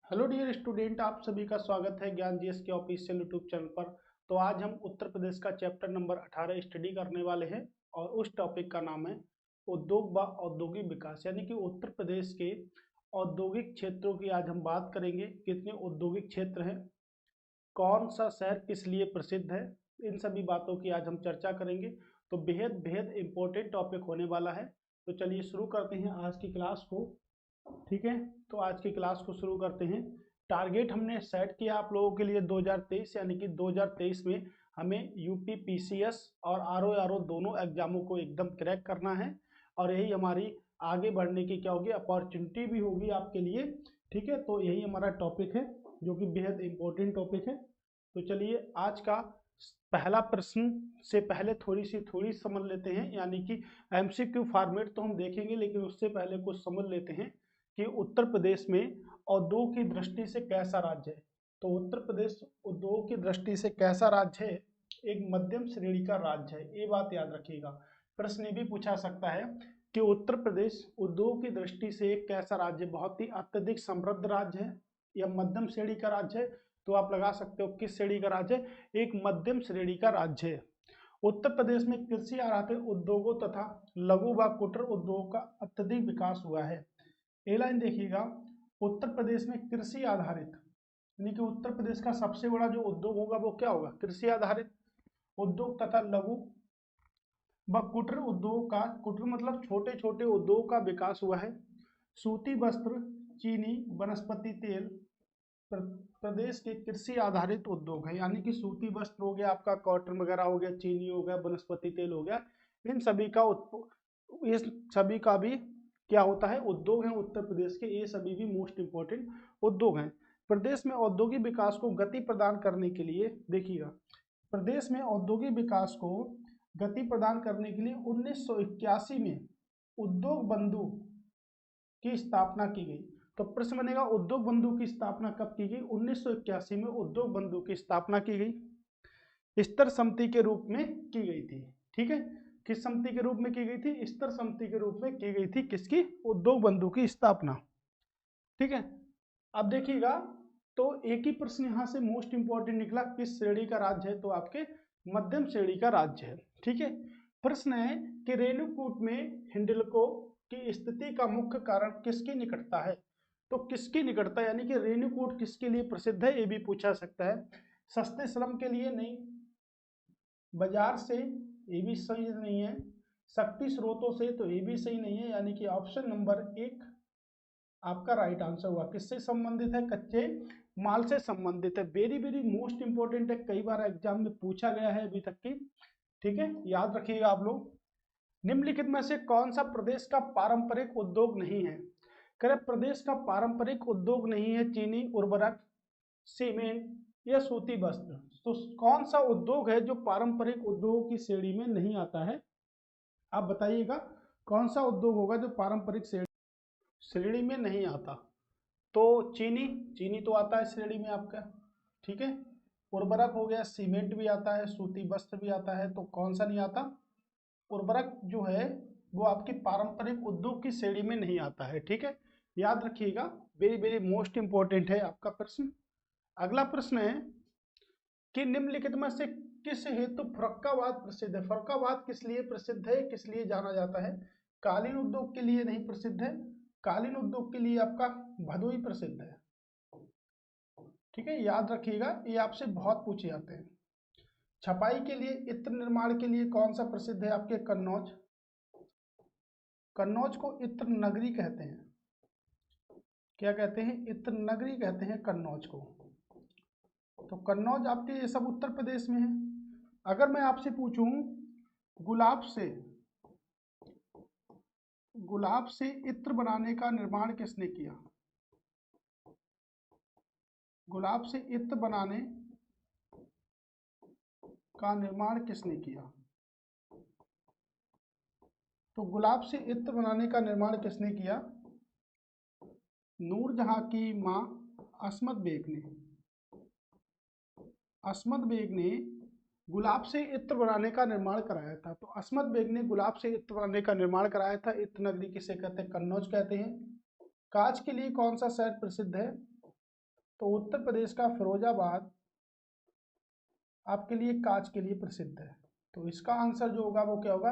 Hello dear student, आप सभी का स्वागत है ज्ञान जीएस के ऑफिशियल यूट्यूब चैनल पर। तो आज हम उत्तर प्रदेश का चैप्टर नंबर 18 स्टडी करने वाले हैं और उस टॉपिक का नाम है उद्योग व औद्योगिक विकास। यानी कि उत्तर प्रदेश के औद्योगिक क्षेत्रों की आज हम बात करेंगे। कितने औद्योगिक क्षेत्र हैं, कौन सा शहर किस लिए प्रसिद्ध है, इन सभी बातों की आज हम चर्चा करेंगे। तो बेहद बेहद इम्पोर्टेंट टॉपिक होने वाला है। तो चलिए शुरू करते हैं आज की क्लास को। ठीक है, तो आज की क्लास को शुरू करते हैं। टारगेट हमने सेट किया आप लोगों के लिए 2023, यानी कि 2023 में हमें यूपी पीसीएस और आरओ दोनों एग्जामों को एकदम क्रैक करना है और यही हमारी आगे बढ़ने की क्या होगी, अपॉर्चुनिटी भी होगी आपके लिए। ठीक है, तो यही हमारा टॉपिक है जो कि बेहद इंपॉर्टेंट टॉपिक है। तो चलिए आज का पहला प्रश्न से पहले थोड़ी समझ लेते हैं। यानी कि एमसीक्यू फॉर्मेट तो हम देखेंगे, लेकिन उससे पहले कुछ समझ लेते हैं कि उत्तर प्रदेश में उद्योग की दृष्टि से कैसा राज्य है। तो उत्तर प्रदेश उद्योग की दृष्टि से कैसा राज्य है, एक मध्यम श्रेणी का राज्य है, ये बात याद रखिएगा। प्रश्न ये भी पूछा सकता है कि उत्तर प्रदेश उद्योग की दृष्टि से एक कैसा राज्य, बहुत ही अत्यधिक समृद्ध राज्य है या मध्यम श्रेणी का राज्य है। तो आप लगा सकते हो किस श्रेणी का राज्य है, एक मध्यम श्रेणी का राज्य है। उत्तर प्रदेश में कृषि आधारित उद्योगों तथा लघु व कुटीर उद्योग का अत्यधिक विकास हुआ है। ए लाइन देखिएगा, उत्तर प्रदेश में कृषि आधारित, यानी कि उत्तर प्रदेश का सबसे बड़ा जो उद्योग होगा वो क्या होगा, कृषि आधारित उद्योग तथा लघु व कुटीर उद्योग का, कुटीर मतलब छोटे छोटे उद्योग का विकास हुआ है। सूती वस्त्र, चीनी, वनस्पति तेल प्रदेश के कृषि आधारित उद्योग है। यानी कि सूती वस्त्र हो गया, आपका कॉटन वगैरह हो गया, चीनी हो गया, वनस्पति तेल हो गया, इन सभी का इस सभी का भी क्या होता है, उद्योग है उत्तर प्रदेश के। ये सभी भी मोस्ट इंपॉर्टेंट उद्योग हैं। प्रदेश में औद्योगिक विकास को गति प्रदान करने के लिए देखिएगा, प्रदेश में औद्योगिक विकास को गति प्रदान करने के लिए 1981 में उद्योग बंधु की स्थापना की गई। तो प्रश्न बनेगा उद्योग बंधु की स्थापना कब की गई, 1981 में उद्योग बंधु की स्थापना की गई। स्तर समिति के रूप में की गई थी। ठीक है, किस समिति के रूप में की गई थी, स्तर समिति के रूप में की गई थी। किसकी, उद्योग बंधु की स्थापना। ठीक है, अब देखिएगा, तो एक ही प्रश्न यहाँ से मोस्ट इंपॉर्टेंट निकला, किस श्रेणी का राज्य है, तो आपके मध्यम श्रेणी का राज्य है। ठीक है, प्रश्न है कि रेणुकूट में हिंडल्को की स्थिति का मुख्य कारण किसकी निकटता है। तो किसकी निकटता, यानी कि रेणुकूट किसके लिए प्रसिद्ध है, ये भी पूछा सकता है। सस्ते श्रम के लिए नहीं, बाजार से, ये भी सही नहीं है। शक्ति स्रोतों से, तो ये भी सही नहीं है। यानी कि ऑप्शन नंबर 1 आपका राइट आंसर हुआ। किससे संबंधित है, कच्चे माल से संबंधित है। वेरी वेरी मोस्ट इंपोर्टेंट है, कई बार एग्जाम में पूछा गया है अभी तक की। ठीक है, याद रखिएगा आप लोग। निम्नलिखित में से कौन सा प्रदेश का पारंपरिक उद्योग नहीं है। कह प्रदेश का पारंपरिक उद्योग नहीं है चीनी उर्वरक, सीमेंट या सूती वस्त्र। तो कौन सा उद्योग है जो पारंपरिक उद्योग की श्रेणी में नहीं आता है, आप बताइएगा। कौन सा उद्योग होगा जो पारंपरिक श्रेणी में नहीं आता। तो चीनी, चीनी तो आता है श्रेणी में आपका। ठीक है, उर्वरक हो गया, सीमेंट भी आता है, सूती वस्त्र भी आता है। तो कौन सा नहीं आता, उर्वरक जो है वो आपकी पारंपरिक उद्योग की श्रेणी में नहीं आता है। ठीक है, याद रखिएगा, वेरी वेरी मोस्ट इंपॉर्टेंट है आपका प्रश्न। अगला प्रश्न है कि निम्नलिखित में से किस हेतु फर्रुखाबाद प्रसिद्ध है। फर्रुखाबाद किस लिए प्रसिद्ध है, किस लिए जाना जाता है। कालीन उद्योग के लिए नहीं प्रसिद्ध है, कालीन उद्योग के लिए आपका भदोई प्रसिद्ध है। ठीक है, याद रखिएगा, ये आपसे बहुत पूछे जाते हैं। छपाई के लिए, इत्र निर्माण के लिए कौन सा प्रसिद्ध है, आपके कन्नौज। कन्नौज को इत्र नगरी कहते हैं। क्या कहते हैं, इत्र नगरी कहते हैं कन्नौज को। तो कन्नौज आपके ये सब उत्तर प्रदेश में है। अगर मैं आपसे पूछूं गुलाब से इत्र बनाने का निर्माण किसने किया, गुलाब से इत्र बनाने का निर्माण किसने किया। तो गुलाब से इत्र बनाने का निर्माण किसने किया, नूरजहां की मां अस्मत बेग ने। अस्मत बेग ने गुलाब से इत्र बनाने का निर्माण कराया था। तो अस्मत बेग ने गुलाब से इत्र बनाने का निर्माण कराया था। इत्र नगरी किसे कहते हैं, कन्नौज कहते हैं। कांच के लिए कौन सा शहर प्रसिद्ध है, तो उत्तर प्रदेश का फिरोजाबाद आपके लिए कांच के लिए प्रसिद्ध है। तो इसका आंसर जो होगा वो क्या होगा,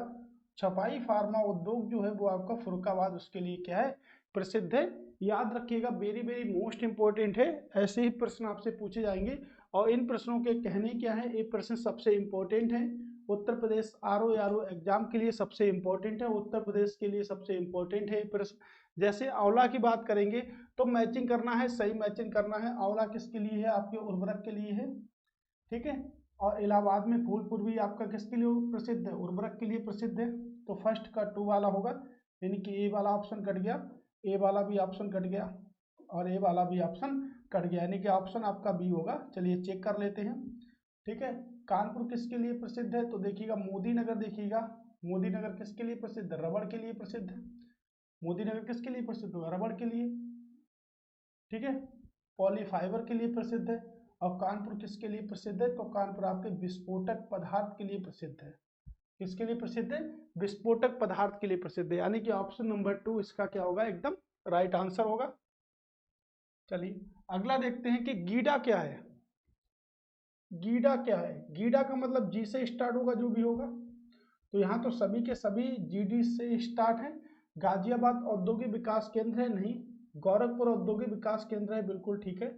छपाई फार्मा उद्योग जो है वो आपका फर्रुखाबाद उसके लिए क्या है, प्रसिद्ध है। याद रखिएगा, वेरी वेरी मोस्ट इंपॉर्टेंट है, ऐसे ही प्रश्न आपसे पूछे जाएंगे और इन प्रश्नों के कहने क्या है, ये प्रश्न सबसे इंपॉर्टेंट है उत्तर प्रदेश आरओ एग्जाम के लिए, सबसे इंपॉर्टेंट है उत्तर प्रदेश के लिए, सबसे इंपॉर्टेंट है प्रश्न। जैसे आंवला की बात करेंगे तो मैचिंग करना है, सही मैचिंग करना है। आंवला किसके लिए है, आपके उर्वरक के लिए है, ठीक है। और इलाहाबाद में फूलपुर भी आपका किसके लिए प्रसिद्ध है, उर्वरक के लिए प्रसिद्ध है। तो फर्स्ट का 2 वाला होगा, यानी कि ए वाला ऑप्शन कट गया, ए वाला भी ऑप्शन कट गया और ए वाला भी ऑप्शन कट गया, यानी कि ऑप्शन आपका बी होगा। चलिए चेक कर लेते हैं, ठीक है। कानपुर किसके लिए प्रसिद्ध है, तो देखिएगा मोदी नगर, देखिएगा मोदी नगर किसके लिए प्रसिद्ध है, रबड़ के लिए प्रसिद्ध है। मोदी नगर किसके लिए प्रसिद्ध होगा, रबड़ के लिए, ठीक है, पॉलीफाइबर के लिए प्रसिद्ध है। और कानपुर किसके लिए प्रसिद्ध है, तो कानपुर आपके विस्फोटक पदार्थ के लिए प्रसिद्ध है। किसके लिए प्रसिद्ध है, विस्फोटक पदार्थ के लिए प्रसिद्ध है, यानी कि ऑप्शन नंबर 2 इसका क्या होगा, एकदम राइट आंसर होगा। चलिए अगला देखते हैं कि गीडा क्या है। गीडा क्या है, गीडा का मतलब जी से स्टार्ट होगा जो भी होगा, तो यहाँ तो सभी के सभी जीडी से स्टार्ट है। गाजियाबाद औद्योगिक विकास केंद्र है, नहीं। गोरखपुर औद्योगिक विकास केंद्र है, बिल्कुल ठीक है,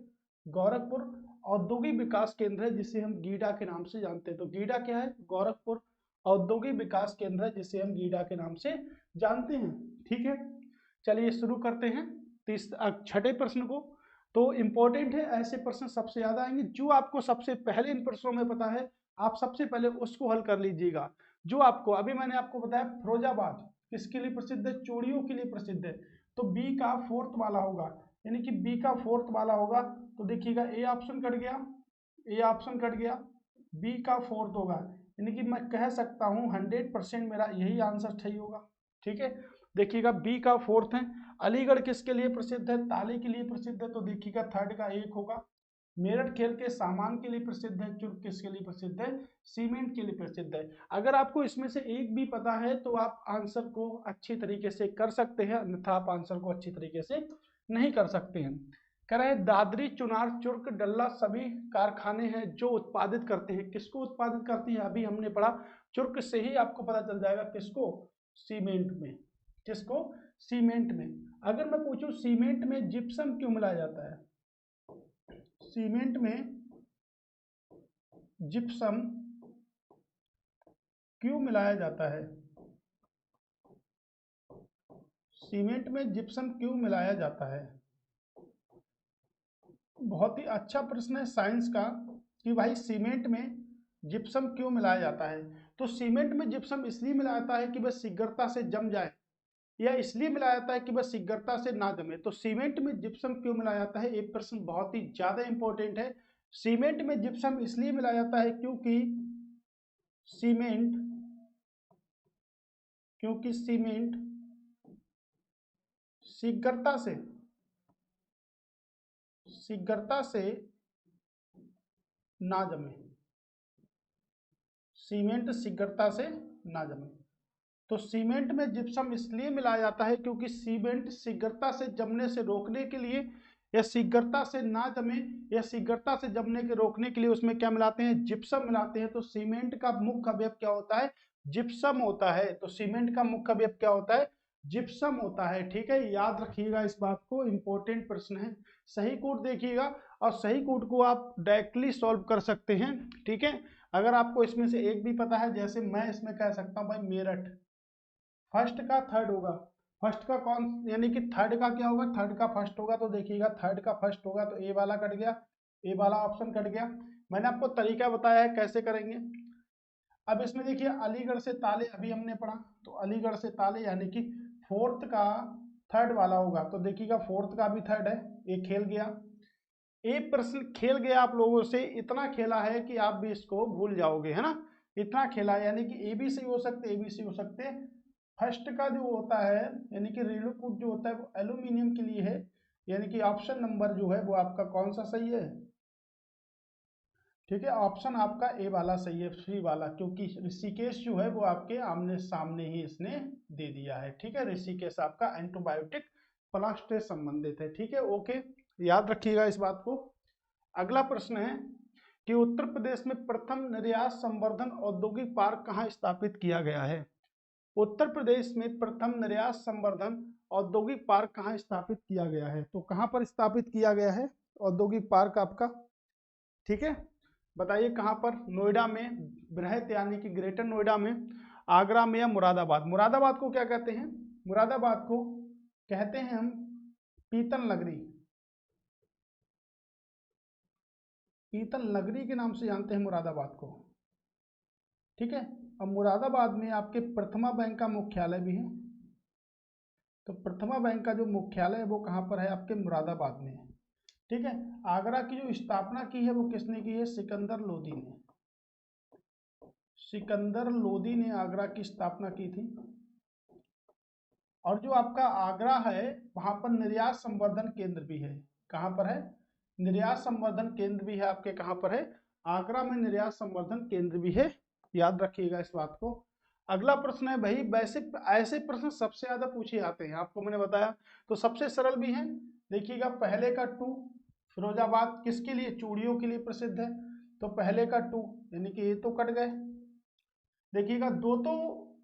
गोरखपुर औद्योगिक विकास केंद्र है जिसे हम गीडा के नाम से जानते हैं। तो गीडा क्या है, गोरखपुर औद्योगिक विकास केंद्र है जिसे हम गीडा के नाम से जानते हैं, ठीक है। चलिए शुरू करते हैं छठे प्रश्न को। तो इंपॉर्टेंट है, ऐसे प्रश्न सबसे ज्यादा आएंगे, जो आपको सबसे पहले इन प्रश्नों में पता है आप सबसे पहले उसको हल कर लीजिएगा। जो आपको अभी मैंने आपको बताया फिरोजाबाद किसके लिए प्रसिद्ध है, चूड़ियों के लिए प्रसिद्ध है, तो बी का 4th वाला होगा, यानी कि बी का 4th वाला होगा। तो देखिएगा ए ऑप्शन कट गया, ए ऑप्शन कट गया, बी का 4th होगा, यानी कि मैं कह सकता हूं 100% मेरा यही आंसर सही होगा, ठीक है। देखिएगा बी का 4th है। अलीगढ़ किसके लिए प्रसिद्ध है, ताले के लिए प्रसिद्ध है, तो देखिएगा 3rd का 1 होगा। मेरठ खेल के सामान के लिए प्रसिद्ध है, चुर्क किसके लिए प्रसिद्ध है, सीमेंट के लिए प्रसिद्ध है। अगर आपको इसमें से एक भी पता है तो आप आंसर को अच्छी तरीके से कर सकते हैं, अन्यथा आप आंसर को अच्छी तरीके से नहीं कर सकते हैं। कह रहे हैं दादरी, चुनार, चुर्क, डल्ला सभी कारखाने हैं जो उत्पादित करते हैं, किसको उत्पादित करते हैं, अभी हमने पढ़ा चुर्क से ही आपको पता चल जाएगा, किसको, सीमेंट में, किसको, सीमेंट में। अगर मैं पूछूं सीमेंट में जिप्सम क्यों मिलाया जाता है, सीमेंट में जिप्सम क्यों मिलाया जाता है, सीमेंट में जिप्सम क्यों मिलाया जाता है, बहुत ही अच्छा प्रश्न है साइंस का कि भाई सीमेंट में जिप्सम क्यों मिलाया जाता है। तो सीमेंट में जिप्सम इसलिए मिलाया जाता है कि बस शीघ्रता से जम जाए, या इसलिए मिलाया जाता है कि बस शीघ्रता से ना जमे। तो सीमेंट में जिप्सम क्यों मिलाया जाता है, ये प्रश्न बहुत ही ज्यादा इंपॉर्टेंट है। सीमेंट में जिप्सम इसलिए मिलाया जाता है क्योंकि सीमेंट शीघ्रता से ना जमे, सीमेंट शीघ्रता से ना जमे। तो सीमेंट में जिप्सम इसलिए मिलाया जाता है क्योंकि सीमेंट शीघ्रता से जमने से रोकने के लिए, या शीघ्रता से ना जमे या शीघ्रता से जमने के रोकने के लिए उसमें क्या मिलाते हैं, जिप्सम मिलाते हैं। तो सीमेंट का मुख्य अवयव क्या होता है, जिप्सम होता है। तो सीमेंट का मुख्य अवयव क्या होता है, जिप्सम होता है, ठीक है। याद रखिएगा इस बात को, इंपॉर्टेंट प्रश्न है। सही कोड देखिएगा और सही कोड को आप डायरेक्टली सॉल्व कर सकते हैं, ठीक है। अगर आपको इसमें से एक भी पता है, जैसे मैं इसमें कह सकता हूं भाई मेरठ, फर्स्ट का 3rd होगा, फर्स्ट का कौन, यानी कि 3rd का क्या होगा, 3rd का फर्स्ट होगा, तो देखिएगा 3rd का फर्स्ट होगा, तो ए वाला कट गया, ए वाला ऑप्शन कट गया। मैंने आपको तरीका बताया है कैसे करेंगे। अब इसमें देखिए अलीगढ़ से ताले अभी हमने पढ़ा, तो अलीगढ़ से ताले यानी कि 4th का 3rd वाला होगा, तो देखिएगा 4th का भी 3rd है, ये खेल गया। एक प्रश्न खेल गया आप लोगों से, इतना खेला है कि आप भी इसको भूल जाओगे, है ना, इतना खेला है, यानी कि ए बी सी हो सकते, ए बी सी हो सकते। फर्स्ट का जो होता है यानी कि रेणुकूट जो होता है वो एल्यूमिनियम के लिए है, यानी कि ऑप्शन नंबर जो है वो आपका कौन सा सही है, ठीक है, ऑप्शन आपका ए वाला सही है, सी वाला, क्योंकि ऋषिकेश जो है वो आपके आमने सामने ही इसने दे दिया है, ठीक है। ऋषिकेश आपका एंटीबायोटिक प्लास्ट से संबंधित है, ठीक है, ओके, याद रखिएगा इस बात को। अगला प्रश्न है कि उत्तर प्रदेश में प्रथम निर्यात संवर्धन औद्योगिक पार्क कहाँ स्थापित किया गया है। उत्तर प्रदेश में प्रथम निर्यात संवर्धन औद्योगिक पार्क कहाँ स्थापित किया गया है, तो कहाँ पर स्थापित किया गया है औद्योगिक पार्क आपका, ठीक है, बताइए कहाँ पर। नोएडा में, बृहत यानी कि ग्रेटर नोएडा में, आगरा में या मुरादाबाद। मुरादाबाद को क्या कहते हैं, मुरादाबाद को कहते हैं हम पीतल नगरी, पीतल नगरी के नाम से जानते हैं मुरादाबाद को, ठीक है। अब मुरादाबाद में आपके प्रथमा बैंक का मुख्यालय भी है, तो प्रथमा बैंक का जो मुख्यालय है वो कहाँ पर है, आपके मुरादाबाद में है, ठीक है। आगरा की जो स्थापना की है वो किसने की है, सिकंदर लोदी ने, सिकंदर लोदी ने आगरा की स्थापना की थी। और जो आपका आगरा है वहां पर निर्यात संवर्धन केंद्र भी है, कहाँ पर है, निर्यात संवर्धन केंद्र भी है आपके, कहाँ पर है, आगरा में निर्यात संवर्धन केंद्र भी है, याद रखिएगा इस बात को। अगला प्रश्न है भाई, वैसे ऐसे प्रश्न सबसे ज्यादा पूछे जाते हैं, आपको मैंने बताया, तो सबसे सरल भी है, देखिएगा पहले का टू, फिरोजाबाद किसके लिए, चूड़ियों के लिए प्रसिद्ध है, तो पहले का टू यानी कि ये तो कट गए, देखिएगा दो तो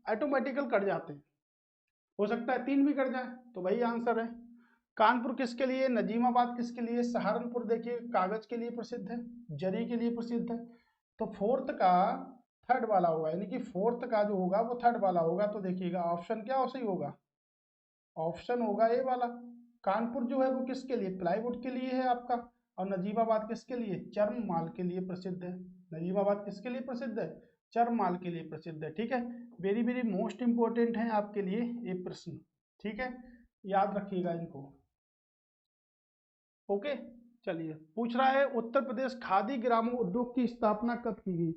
ऑटोमेटिकल कट जाते हैं, हो सकता है तीन भी कट जाए, तो वही आंसर है। कानपुर किसके लिए, नजीमाबाद किसके लिए, सहारनपुर देखिए कागज के लिए प्रसिद्ध है, जरी के लिए प्रसिद्ध है, तो फोर्थ का थर्ड वाला होगा, यानी कि फोर्थ का जो होगा वो थर्ड वाला होगा, तो देखिएगा ऑप्शन क्या सही होगा, ऑप्शन होगा ए वाला। कानपुर जो है वो किसके लिए, प्लाईवुड के लिए है आपका, और नजीमाबाद किसके लिए, चर्म माल के लिए प्रसिद्ध है, नजीमाबाद किसके लिए प्रसिद्ध है, चर्म माल के लिए प्रसिद्ध है, ठीक है। वेरी वेरी मोस्ट इंपोर्टेंट है आपके लिए ये प्रश्न, ठीक है, याद रखिएगा इनको, ओके। चलिए पूछ रहा है उत्तर प्रदेश खादी ग्रामों उद्योग की स्थापना कब की गई,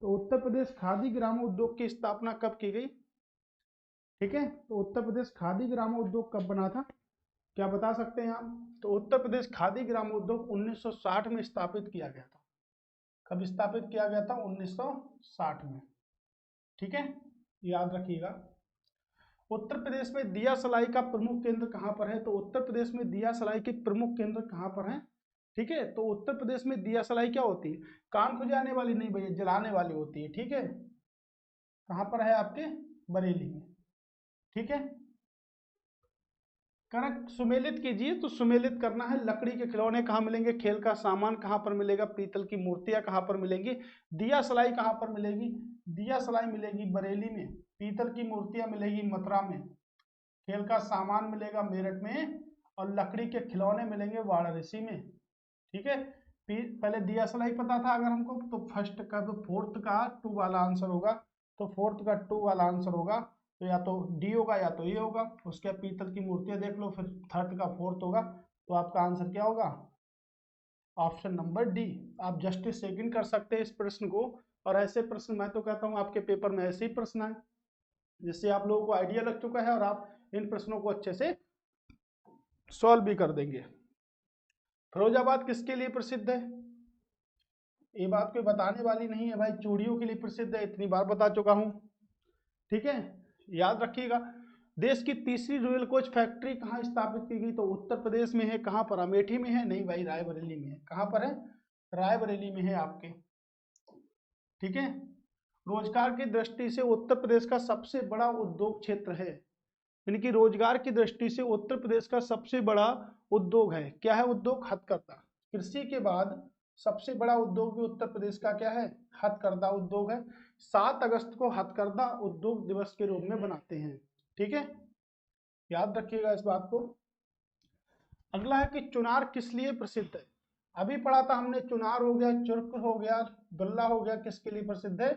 तो उत्तर प्रदेश खादी ग्रामों उद्योग की स्थापना कब की गई, ठीक है, तो उत्तर प्रदेश खादी ग्रामों उद्योग कब बना था, क्या बता सकते हैं आप, तो उत्तर प्रदेश खादी ग्राम उद्योग 1960 में स्थापित किया गया था, कब स्थापित किया गया था, 1960 में, ठीक है, याद रखिएगा। उत्तर प्रदेश में दिया सलाई का प्रमुख केंद्र कहाँ पर है, तो उत्तर प्रदेश में दिया सलाई के प्रमुख केंद्र कहाँ पर है, ठीक है, तो उत्तर प्रदेश में दिया सलाई क्या होती है, कान खुजाने वाली नहीं भैया, जलाने वाली होती है, ठीक है, कहाँ पर है आपके, बरेली में, ठीक है। कनक सुमेलित कीजिए, तो सुमेलित करना है, लकड़ी के खिलौने कहाँ मिलेंगे, खेल का सामान कहाँ पर मिलेगा, पीतल की मूर्तियां कहाँ पर मिलेंगी, दिया सलाई कहाँ पर मिलेगी, दिया सलाई मिलेगी बरेली में, पीतल की मूर्तियां मिलेगी मथुरा में, खेल का सामान मिलेगा मेरठ में, और लकड़ी के खिलौने मिलेंगे वाराणसी में, ठीक है। पहले दिया सलाई पता था अगर हमको, तो फर्स्ट का तो फोर्थ का टू वाला आंसर होगा, तो फोर्थ का टू वाला आंसर होगा, तो या तो डी होगा या तो ये होगा, उसके बाद पीतल की मूर्तियां देख लो, फिर थर्ड का फोर्थ होगा, तो आपका आंसर क्या होगा, ऑप्शन नंबर डी। आप जस्टिस सेकंड कर सकते हैं इस प्रश्न को, और ऐसे प्रश्न मैं तो कहता हूँ आपके पेपर में ऐसे ही प्रश्न आए, जिससे आप लोगों को आइडिया लग चुका है और आप इन प्रश्नों को अच्छे से सॉल्व भी कर देंगे। फिरोजाबाद किसके लिए प्रसिद्ध है, ये बात कोई बताने वाली नहीं है भाई, चूड़ियों के लिए प्रसिद्ध है, इतनी बार बता चुका हूं, ठीक है, याद रखिएगा। देश की तीसरी रॉयल कोच फैक्ट्री कहाँ स्थापित की गई, तो उत्तर प्रदेश में है, कहाँ पर, अमेठी में है, नहीं भाई रायबरेली में है, कहाँ पर है, रायबरेली में है आपके, ठीक है। रोजगार की दृष्टि से उत्तर प्रदेश का सबसे बड़ा उद्योग क्षेत्र है, यानी कि रोजगार की दृष्टि से उत्तर प्रदेश का सबसे बड़ा उद्योग है, क्या है उद्योग, हथकरघा, कृषि के बाद सबसे बड़ा उद्योग भी उत्तर प्रदेश का क्या है, हथकरघा उद्योग है। 7 अगस्त को हथकरघा उद्योग दिवस के रूप में बनाते हैं, ठीक है, याद रखिएगा इस बात को। अगला है कि चुनार किस लिए प्रसिद्ध है, अभी पढ़ा था हमने, चुनार हो गया, चुर्क हो गया, दुल्ला हो गया, किसके लिए प्रसिद्ध है,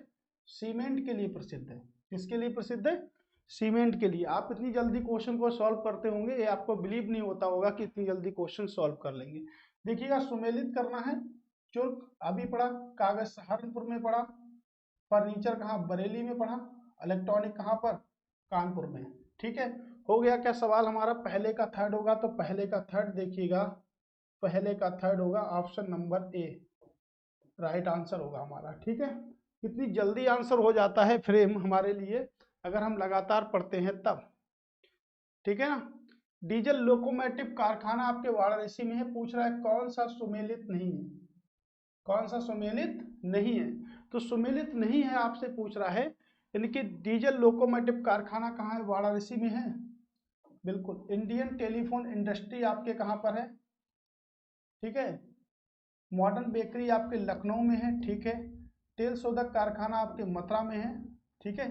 सीमेंट के लिए प्रसिद्ध है, किसके लिए प्रसिद्ध है, सीमेंट के लिए। आप इतनी जल्दी क्वेश्चन को सॉल्व करते होंगे, ये आपको बिलीव नहीं होता होगा कि इतनी जल्दी क्वेश्चन सॉल्व कर लेंगे। देखिएगा सुमेलित करना है, चुर्क अभी पढ़ा, कागज सहारनपुर में पढ़ा, फर्नीचर कहाँ, बरेली में पढ़ा, इलेक्ट्रॉनिक कहाँ पर, कानपुर में, ठीक है। हो गया क्या सवाल हमारा, पहले का थर्ड होगा, तो पहले का थर्ड देखिएगा, पहले का थर्ड होगा option number A, right answer होगा हमारा, ठीक है। कितनी जल्दी आंसर हो जाता है फ्रेम हमारे लिए अगर हम लगातार पढ़ते हैं तब, ठीक है ना। डीजल लोकोमोटिव कारखाना आपके वाराणसी में है, पूछ रहा है कौन सा सुमेलित नहीं है, कौन सा सुमेलित नहीं है? तो सुमेलित नहीं है आपसे पूछ रहा है, यानी कि डीजल लोकोमोटिव कारखाना कहाँ है? वाराणसी में है, बिल्कुल। इंडियन टेलीफोन इंडस्ट्री आपके कहाँ पर है? ठीक है। मॉडर्न बेकरी आपके लखनऊ में है, ठीक है। तेल शोधक कारखाना आपके मथुरा में है, ठीक है।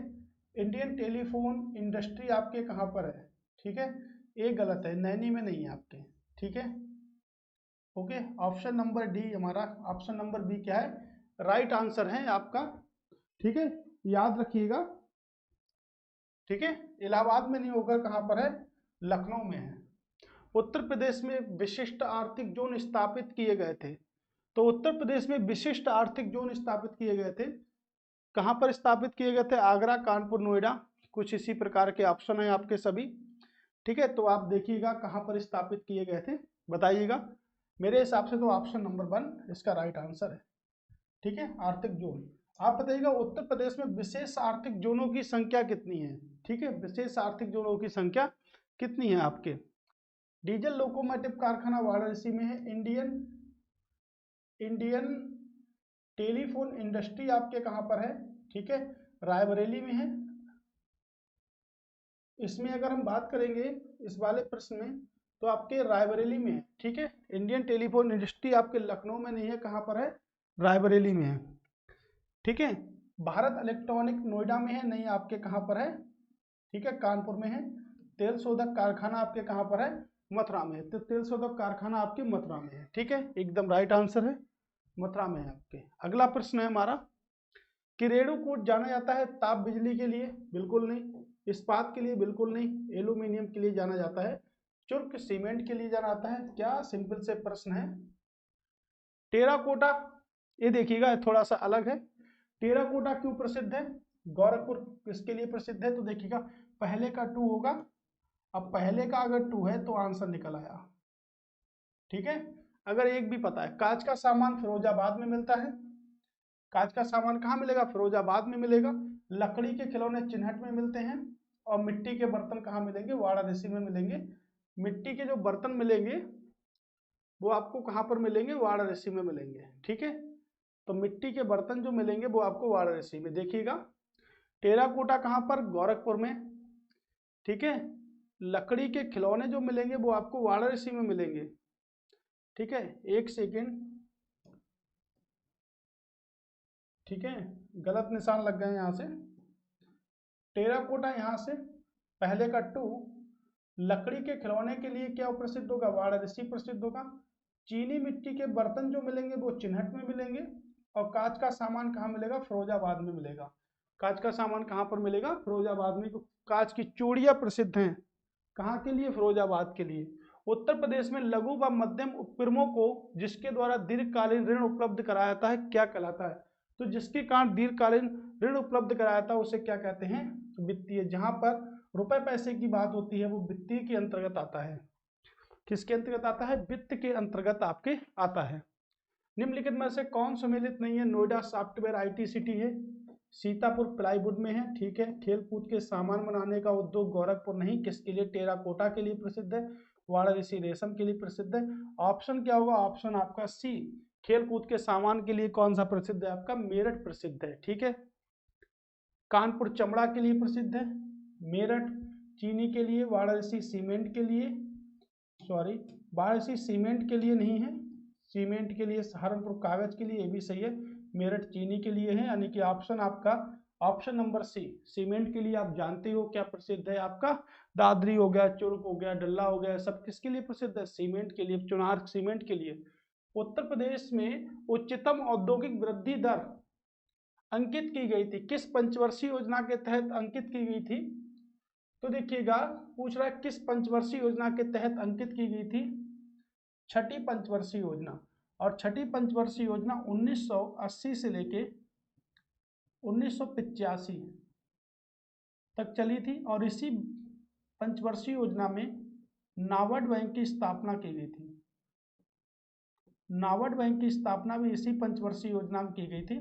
इंडियन टेलीफोन इंडस्ट्री आपके कहाँ पर है? ठीक है, ये गलत है, नैनी में नहीं है आपके, ठीक है। ओके, ऑप्शन नंबर डी हमारा, ऑप्शन नंबर बी क्या है? राइट आंसर है आपका, ठीक है, याद रखिएगा, ठीक है। इलाहाबाद में नहीं होगा, कहाँ पर है? लखनऊ में है। उत्तर प्रदेश में विशिष्ट आर्थिक जोन स्थापित किए गए थे। तो उत्तर प्रदेश में विशिष्ट आर्थिक जोन स्थापित किए गए थे, कहां पर स्थापित किए गए थे? आगरा, कानपुर, नोएडा, कुछ इसी प्रकार के ऑप्शन है आपके सभी, ठीक है। तो आप देखिएगा कहां पर स्थापित किए गए थे, बताइएगा। मेरे हिसाब से तो ऑप्शन नंबर 1 इसका राइट आंसर है, ठीक है। आर्थिक जोन, आप बताइएगा उत्तर प्रदेश में विशेष आर्थिक जोनों की संख्या कितनी है? ठीक है, विशेष आर्थिक जोनों की संख्या कितनी है आपके? डीजल लोकोमोटिव कारखाना वाराणसी में है। इंडियन टेलीफोन इंडस्ट्री आपके कहां पर है? ठीक है, रायबरेली में है। इसमें अगर हम बात करेंगे इस वाले प्रश्न में, तो आपके रायबरेली में है, ठीक है। इंडियन टेलीफोन इंडस्ट्री आपके लखनऊ में नहीं है, कहां पर है? रायबरेली में है, ठीक है। भारत इलेक्ट्रॉनिक नोएडा में है, नहीं आपके कहां पर है? ठीक है, कानपुर में है। तेल शोधक कारखाना आपके कहां पर है? मथुरा में है। तो तेल शोधक कारखाना आपके मथुरा में है, ठीक है, एकदम राइट आंसर है, मथुरा में है आपके। अगला प्रश्न है हमारा कि रेणुकूट जाना जाता है ताप बिजली के लिए? बिल्कुल नहीं। इस्पात के लिए? बिल्कुल नहीं। एल्यूमिनियम के लिए जाना जाता है। चुर्क सीमेंट के लिए जाना जाता है क्या? सिंपल से प्रश्न है। टेराकोटा, ये देखिएगा थोड़ा सा अलग है। टेराकोटा क्यों प्रसिद्ध है? गोरखपुर किसके लिए प्रसिद्ध है? तो देखिएगा पहले का 2 होगा, अब पहले का अगर 2 है तो आंसर निकल आया, ठीक है। अगर एक भी पता है, कांच का सामान फिरोजाबाद में मिलता है। कांच का सामान कहाँ मिलेगा? फिरोजाबाद में मिलेगा। लकड़ी के खिलौने चिन्हट में मिलते हैं। और मिट्टी के बर्तन कहाँ मिलेंगे? वाराणसी में मिलेंगे। मिट्टी के जो बर्तन मिलेंगे वो आपको कहाँ पर मिलेंगे? वाराणसी में मिलेंगे, ठीक है। तो मिट्टी के बर्तन जो मिलेंगे वो आपको वाराणसी में। देखिएगा टेराकोटा कहाँ पर? गोरखपुर में, ठीक है। लकड़ी के खिलौने जो मिलेंगे वो आपको वाराणसी में मिलेंगे, ठीक है। एक सेकेंड, ठीक है, गलत निशान लग गए यहाँ से। टेराकोटा यहाँ से पहले का 2, लकड़ी के खिलौने के लिए क्या प्रसिद्ध होगा? वाराणसी प्रसिद्ध होगा। चीनी मिट्टी के बर्तन जो मिलेंगे वो चिन्हट में मिलेंगे। और कांच का सामान कहाँ मिलेगा? फिरोजाबाद में मिलेगा। कांच का सामान कहाँ पर मिलेगा? फिरोजाबाद में। कांच की चूड़ियां प्रसिद्ध हैं, कहाँ के लिए? फिरोजाबाद के लिए। उत्तर प्रदेश में लघु व मध्यम उपक्रमों को जिसके द्वारा दीर्घकालीन ऋण उपलब्ध कराया जाता है क्या कहलाता है? तो जिसके कारण दीर्घकालीन ऋण उपलब्ध कराया जाता है उसे क्या कहते हैं? वित्तीय। जहां पर रुपए पैसे की बात होती है वो वित्तीय के अंतर्गत आता है। किसके अंतर्गत आता है? वित्त के अंतर्गत आपके आता है। निम्नलिखित में से कौन सम्मिलित नहीं है? नोएडा सॉफ्टवेयर आईटी सिटी है। सीतापुर प्लाईवुड में है, ठीक है। खेल कूद के सामान बनाने का उद्योग गोरखपुर नहीं, किसके लिए? टेराकोटा के लिए प्रसिद्ध है। वाराणसी रेशम के लिए प्रसिद्ध है। ऑप्शन क्या होगा? ऑप्शन आपका सी, खेल कूद के सामान के लिए कौन सा प्रसिद्ध है? आपका मेरठ प्रसिद्ध है, ठीक है। कानपुर चमड़ा के लिए प्रसिद्ध है, मेरठ चीनी के लिए, वाराणसी सीमेंट के लिए, सॉरी वाराणसी सीमेंट के लिए नहीं है, सीमेंट के लिए, सहारनपुर कागज के लिए, ये भी सही है। मेरठ चीनी के लिए है, यानी कि ऑप्शन आपका ऑप्शन नंबर सी सीमेंट के लिए। आप जानते हो क्या प्रसिद्ध है आपका? दादरी हो गया, चुर्क हो गया, डल्ला हो गया, सब किसके लिए प्रसिद्ध है? सीमेंट के लिए, चुनार सीमेंट के लिए। उत्तर प्रदेश में उच्चतम औद्योगिक वृद्धि दर अंकित की गई थी, किस पंचवर्षीय योजना के तहत अंकित की गई थी? तो देखिएगा पूछ रहा है किस पंचवर्षीय योजना के तहत अंकित की गई थी? छठी पंचवर्षीय योजना। और छठी पंचवर्षीय योजना 1980 से लेके 1985 तक चली थी। और इसी पंचवर्षीय योजना में नाबार्ड बैंक की स्थापना की गई थी। नाबार्ड बैंक की स्थापना भी इसी पंचवर्षीय योजना में की गई थी।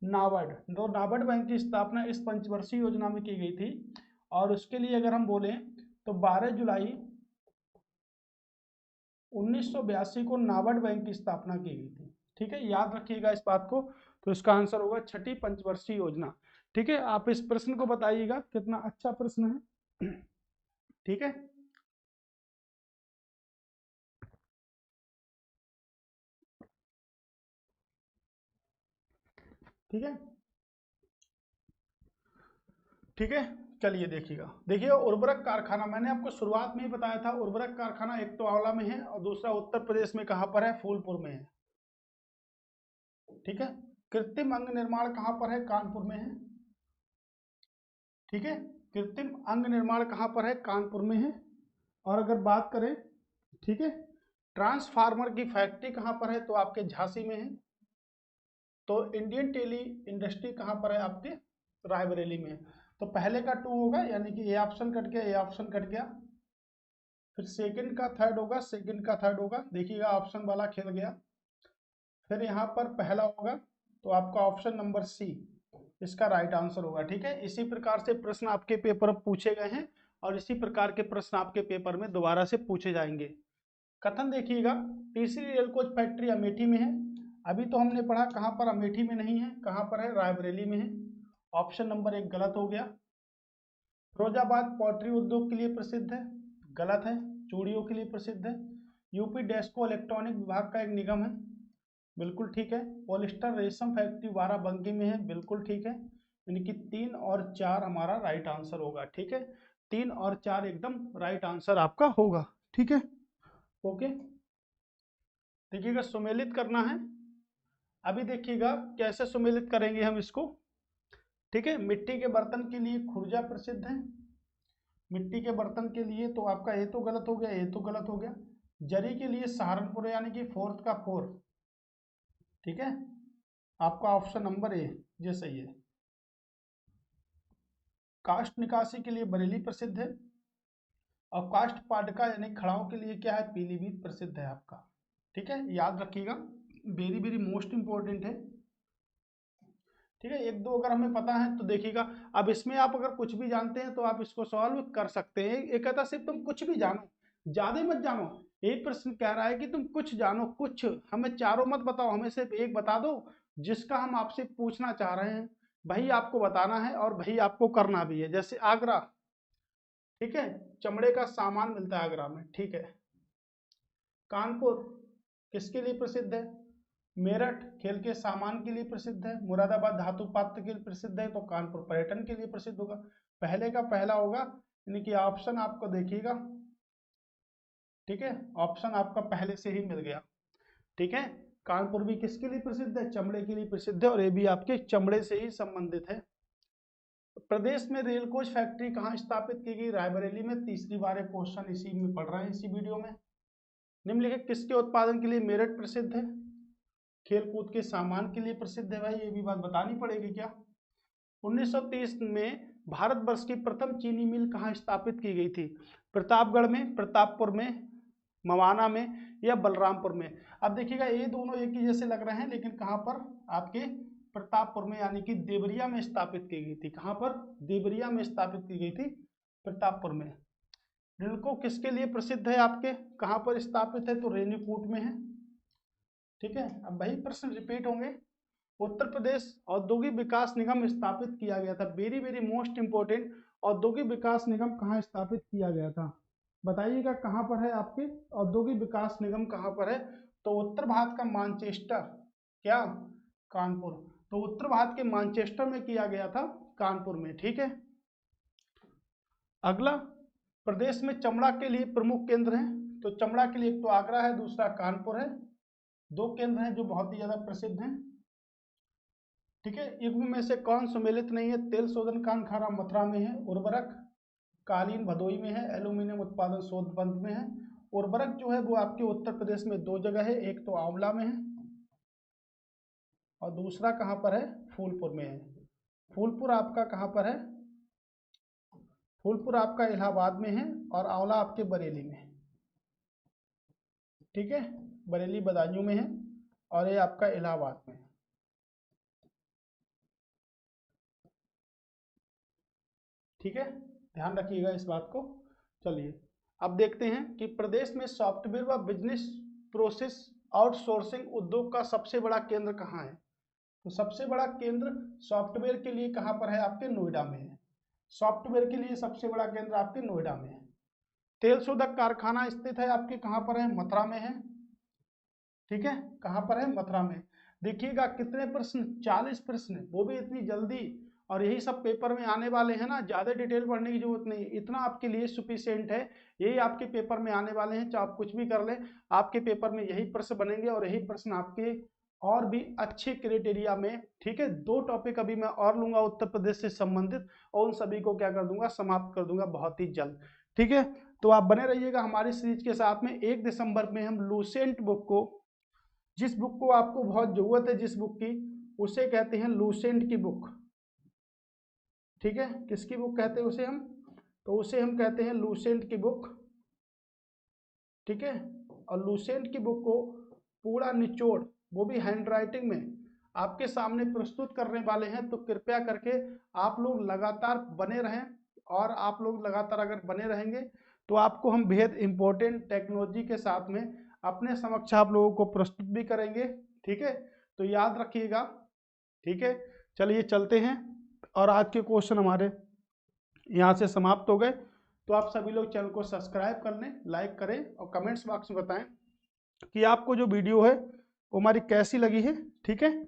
नाबार्ड बैंक की स्थापना इस पंचवर्षीय योजना में की गई थी। और उसके लिए अगर हम बोलें तो 12 जुलाई 1982 को नाबार्ड बैंक की स्थापना की गई थी। ठीक है, याद रखिएगा इस बात को। तो इसका आंसर होगा छठी पंचवर्षीय योजना। ठीक है, आप इस प्रश्न को बताइएगा, कितना अच्छा प्रश्न है। ठीक है, ठीक है, ठीक है। चलिए देखिएगा, देखिए उर्वरक कारखाना, मैंने आपको शुरुआत में ही बताया था, उर्वरक कारखाना एक तो आंवला में है और दूसरा उत्तर प्रदेश में कहां पर है, फूलपुर में है। ठीक है, कृत्रिम अंग निर्माण कहां पर है, कानपुर में है। ठीक है, कृत्रिम अंग निर्माण कहां पर है, कानपुर में है। और अगर बात करें, ठीक है, ट्रांसफार्मर की फैक्ट्री कहां पर है, तो आपके झांसी में है। तो इंडियन टेली इंडस्ट्री कहां पर है, आपके रायबरेली में है। तो पहले का 2 होगा, यानी कि ए ऑप्शन कट गया, ए ऑप्शन कट गया। फिर सेकंड का थर्ड होगा, सेकंड का थर्ड होगा, देखिएगा ऑप्शन वाला खेल गया। फिर यहाँ पर पहला होगा, तो आपका ऑप्शन नंबर सी इसका राइट आंसर होगा। ठीक है, इसी प्रकार से प्रश्न आपके पेपर में पूछे गए हैं और इसी प्रकार के प्रश्न आपके पेपर में दोबारा से पूछे जाएंगे। कथन देखिएगा, तीसरी रेल कोच फैक्ट्री अमेठी में है। अभी तो हमने पढ़ा कहाँ पर, अमेठी में नहीं है, कहाँ पर है, रायबरेली में है। ऑप्शन नंबर 1 गलत हो गया। फिरोजाबाद पॉल्ट्री उद्योग के लिए प्रसिद्ध है, गलत है, चूड़ियों के लिए प्रसिद्ध है। यूपी डेस्को इलेक्ट्रॉनिक विभाग का एक निगम है, बिल्कुल ठीक है। पॉलिस्टर रेशम फैक्ट्री बाराबंकी में है, बिल्कुल ठीक है। यानी कि 3 और 4 हमारा राइट आंसर होगा। ठीक है, 3 और 4 एकदम राइट आंसर आपका होगा। ठीक है, ओके। देखिएगा सुमेलित करना है। अभी देखिएगा कैसे सुमेलित करेंगे हम इसको। ठीक है, मिट्टी के बर्तन के लिए खुर्जा प्रसिद्ध है। मिट्टी के बर्तन के लिए तो आपका ये तो गलत हो गया, ये तो गलत हो गया। जरी के लिए सहारनपुर, यानी कि फोर्थ का 4। ठीक है, आपका ऑप्शन नंबर ए ये सही है। काष्ठ निकासी के लिए बरेली प्रसिद्ध है। और काष्ठ पाटका यानी खड़ाओं के लिए क्या है, पीलीभीत प्रसिद्ध है आपका। ठीक है, याद रखिएगा, वेरी वेरी मोस्ट इंपॉर्टेंट है। ठीक है, एक दो अगर हमें पता है तो देखिएगा। अब इसमें आप अगर कुछ भी जानते हैं तो आप इसको सॉल्व कर सकते हैं। एक कहता सिर्फ तुम कुछ भी जानो, ज्यादा मत जानो। एक प्रश्न कह रहा है कि तुम कुछ जानो, कुछ, हमें चारों मत बताओ, हमें सिर्फ एक बता दो जिसका हम आपसे पूछना चाह रहे हैं, वही आपको बताना है और वही आपको करना भी है। जैसे आगरा, ठीक है, चमड़े का सामान मिलता है आगरा में। ठीक है, कानपुर किसके लिए प्रसिद्ध है, मेरठ खेल के सामान के लिए प्रसिद्ध है। मुरादाबाद धातु पात्र के लिए प्रसिद्ध है। तो कानपुर पर्यटन के लिए प्रसिद्ध होगा। पहले का पहला होगा, यानी कि ऑप्शन आपको देखिएगा। ठीक है, ऑप्शन आपका पहले से ही मिल गया। ठीक है, कानपुर भी किसके लिए प्रसिद्ध है, चमड़े के लिए प्रसिद्ध है, और ये भी आपके चमड़े से ही संबंधित है। प्रदेश में रेल कोच फैक्ट्री कहाँ स्थापित की गई, रायबरेली में। तीसरी बार क्वेश्चन इसी में पढ़ रहे हैं, इसी वीडियो में। निम्नलिखित किसके उत्पादन के लिए मेरठ प्रसिद्ध है, खेल कूद के सामान के लिए प्रसिद्ध है। भाई ये भी बात बतानी पड़ेगी क्या। 1930 में भारतवर्ष की प्रथम चीनी मिल कहाँ स्थापित की गई थी, प्रतापगढ़ में, प्रतापपुर में, मवाना में या बलरामपुर में। अब देखिएगा ये दोनों एक ही जैसे लग रहे हैं, लेकिन कहाँ पर, आपके प्रतापपुर में, यानी कि देवरिया में स्थापित की गई थी। कहाँ पर, देवरिया में स्थापित की गई थी, प्रतापपुर में। रिल्को किसके लिए प्रसिद्ध है आपके, कहाँ पर स्थापित है, तो रेनीकूट में है। ठीक है, अब वही प्रश्न रिपीट होंगे। उत्तर प्रदेश औद्योगिक विकास निगम स्थापित किया गया था, वेरी वेरी मोस्ट इंपोर्टेंट। औद्योगिक विकास निगम कहाँ स्थापित किया गया था, बताइएगा कहाँ पर है आपके औद्योगिक विकास निगम कहाँ पर है। तो उत्तर भारत का मानचेस्टर, क्या, कानपुर। तो उत्तर भारत के मानचेस्टर में किया गया था, कानपुर में। ठीक है, अगला, प्रदेश में चमड़ा के लिए प्रमुख केंद्र हैं। तो चमड़ा के लिए एक तो आगरा है, दूसरा कानपुर है। 2 केंद्र हैं जो बहुत ही ज्यादा प्रसिद्ध हैं। ठीक है, युग्म में से कौन सुमेलित नहीं है, तेल शोधन कारखाना मथुरा में है, उर्वरक कालीन भदोई में है, एल्यूमिनियम उत्पादन सोनभद्र में है। उर्वरक जो है वो आपके उत्तर प्रदेश में 2 जगह है, एक तो आंवला में है और दूसरा कहाँ पर है, फूलपुर में है। फूलपुर आपका कहाँ पर है, फूलपुर आपका इलाहाबाद में है और आंवला आपके बरेली में है। ठीक है, बरेली बदायूं में है और ये आपका इलाहाबाद में है। ठीक है, ध्यान रखिएगा इस बात को। चलिए अब देखते हैं कि प्रदेश में सॉफ्टवेयर व बिजनेस प्रोसेस आउटसोर्सिंग उद्योग का सबसे बड़ा केंद्र कहाँ है? तो सबसे बड़ा केंद्र सॉफ्टवेयर के लिए कहाँ पर है? आपके नोएडा में है। सॉफ्टवेयर के लिए सबसे बड़ा केंद्र आपके नोएडा में है। तेल शोधक कारखाना स्थित है आपके कहाँ पर है? मथुरा में है। ठीक है, कहाँ पर है? मथुरा में। देखिएगा कितने प्रश्न, 40 प्रश्न, वो भी इतनी जल्दी, और यही सब पेपर में आने वाले हैं ना, ज्यादा डिटेल पढ़ने की जरूरत नहीं, इतना आपके लिए सफिशिएंट है। यही आपके पेपर में आने वाले हैं, चाहे आप कुछ भी कर लें, आपके पेपर में यही प्रश्न बनेंगे और यही प्रश्न आपके और भी अच्छे क्राइटेरिया में। ठीक है, 2 टॉपिक अभी मैं और लूंगा उत्तर प्रदेश से संबंधित, और उन सभी को क्या कर दूंगा? समाप्त कर दूंगा बहुत ही जल्द। ठीक है, तो आप बने रहिएगा हमारी सीरीज के साथ में। 1 दिसंबर में हम लूसेंट बुक को, जिस बुक को आपको बहुत जरूरत है, जिस बुक की, उसे कहते हैं लूसेंट की बुक। ठीक है, किसकी बुक कहते हैं उसे हम? तो उसे हम कहते हैं लूसेंट की बुक। ठीक है, और लूसेंट की बुक को पूरा निचोड़, वो भी हैंड राइटिंग में, आपके सामने प्रस्तुत करने वाले हैं। तो कृपया करके आप लोग लगातार बने रहें, और आप लोग लगातार अगर बने रहेंगे तो आपको हम बेहद इंपॉर्टेंट टेक्नोलॉजी के साथ में अपने समक्ष आप लोगों को प्रस्तुत भी करेंगे। ठीक है, तो याद रखिएगा। ठीक है, चलिए चलते हैं, और आज के क्वेश्चन हमारे यहाँ से समाप्त हो गए। तो आप सभी लोग चैनल को सब्सक्राइब कर लें, लाइक करें, और कमेंट्स बॉक्स में बताएं कि आपको जो वीडियो है वो हमारी कैसी लगी है। ठीक है,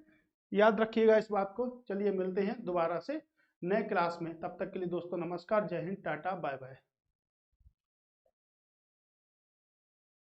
याद रखिएगा इस बात को। चलिए मिलते हैं दोबारा से नए क्लास में, तब तक के लिए दोस्तों नमस्कार, जय हिंद, टाटा, बाय बाय।